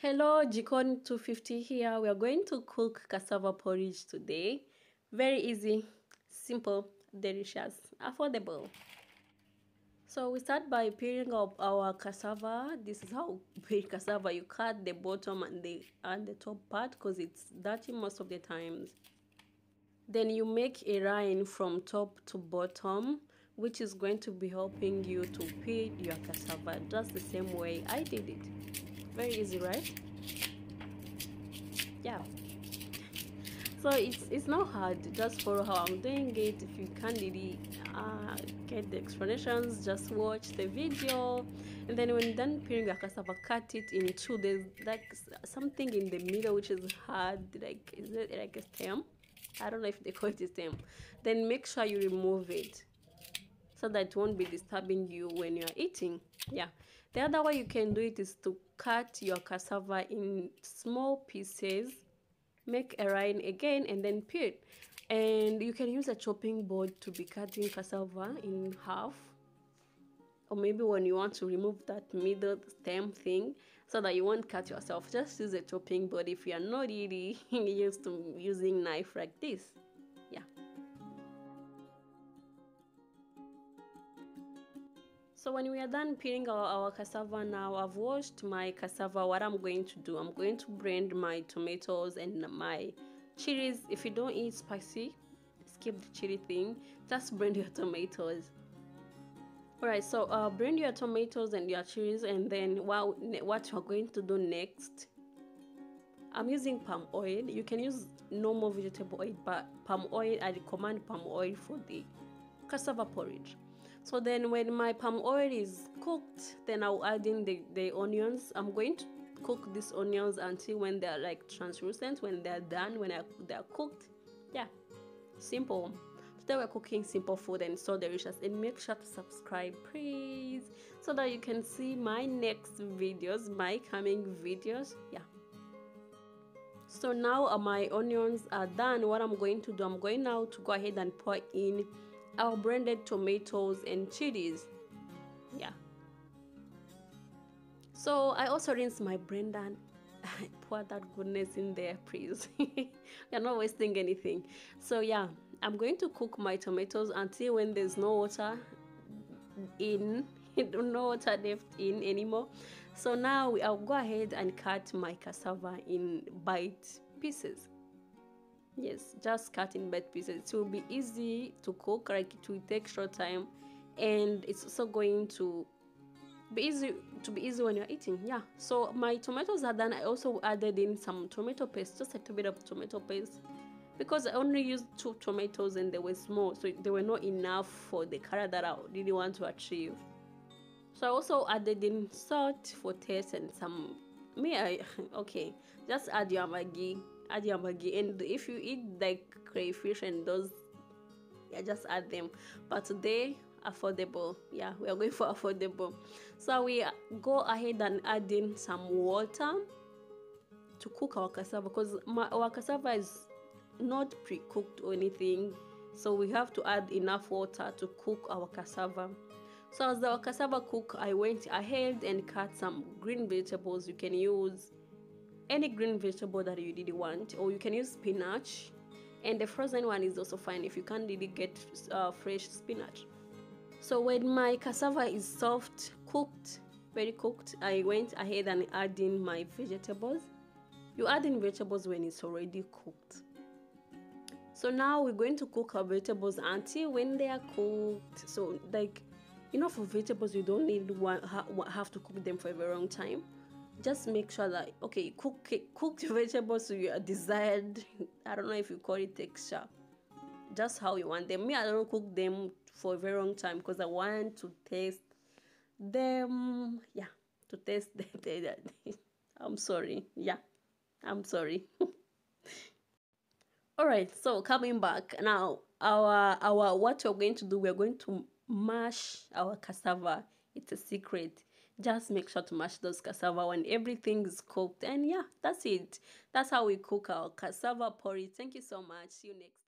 Hello, Jikon 250 here. We are going to cook cassava porridge today. Very easy, simple, delicious, affordable. So we start by peeling up our cassava. This is how you peel cassava. You cut the bottom and the top part because it's dirty most of the times. Then you make a line from top to bottom, which is going to be helping you to peel your cassava just the same way I did it. Very easy, right? Yeah, so it's not hard. Just follow how I'm doing it. If you can't really get the explanations, just watch the video, and then when you're done peeling your cassava, cut it in two. There's like something in the middle which is hard, like is it like a stem? I don't know if they call it a stem. Then make sure you remove it so that it won't be disturbing you when you're eating. Yeah, the other way you can do it is to cut your cassava in small pieces, make a line again, and then peel it. And you can use a chopping board to be cutting cassava in half, or maybe when you want to remove that middle stem thing so that you won't cut yourself, just use a chopping board if you are not really used to using knife like this. Yeah. So when we are done peeling our cassava now, I've washed my cassava. What I'm going to do, I'm going to blend my tomatoes and my chilies. If you don't eat spicy, skip the chili thing. Just blend your tomatoes. Alright, so blend your tomatoes and your chilies, and then what you're going to do next, I'm using palm oil. You can use normal vegetable oil, but palm oil, I recommend palm oil for the cassava porridge. So then when my palm oil is cooked, then I'll add in the onions. I'm going to cook these onions until when they're like translucent, when they're done, they're cooked. Yeah, simple. Today we're cooking simple food and so delicious. And make sure to subscribe, please, so that you can see my next videos, my coming videos. Yeah. So now my onions are done. What I'm going to do, I'm going now to go ahead and pour in our blended tomatoes and chilies. Yeah, so I also rinse my blender and pour that goodness in there, please. You're not wasting anything. So yeah, I'm going to cook my tomatoes until when there's no water in no water left in anymore. So now I'll go ahead and cut my cassava in bite pieces. Yes, just cut in bite pieces. It will be easy to cook, like it will take short time, and it's also going to be easy when you're eating. Yeah, so my tomatoes are done. I also added in some tomato paste, just a little bit of tomato paste, because I only used 2 tomatoes and they were small, so they were not enough for the color that I really want to achieve. So I also added in salt for taste and some okay, just add your Maggi, and if you eat like crayfish and those, yeah, just add them. But today, affordable. Yeah, we are going for affordable. So we go ahead and add in some water to cook our cassava, because our cassava is not pre-cooked or anything, so we have to add enough water to cook our cassava. So as the cassava cook, I went ahead and cut some green vegetables. You can use any green vegetable that you really want, or you can use spinach, and the frozen one is also fine if you can't really get fresh spinach. So when my cassava is soft, cooked, very cooked, I went ahead and add in my vegetables. You add in vegetables when it's already cooked. So now we're going to cook our vegetables until when they are cooked. So like, for vegetables, you don't need have to cook them for a very long time. Just make sure that, okay, cook vegetables to your desired, I don't know if you call it texture, just how you want them. Me, I don't cook them for a very long time because I want to taste them. Yeah, to taste them. I'm sorry. Yeah, I'm sorry. All right, so coming back now, our what we're going to do, we're going to mash our cassava. It's a secret. Just make sure to mash those cassava when everything is cooked. And yeah, that's it. That's how we cook our cassava porridge. Thank you so much. See you next.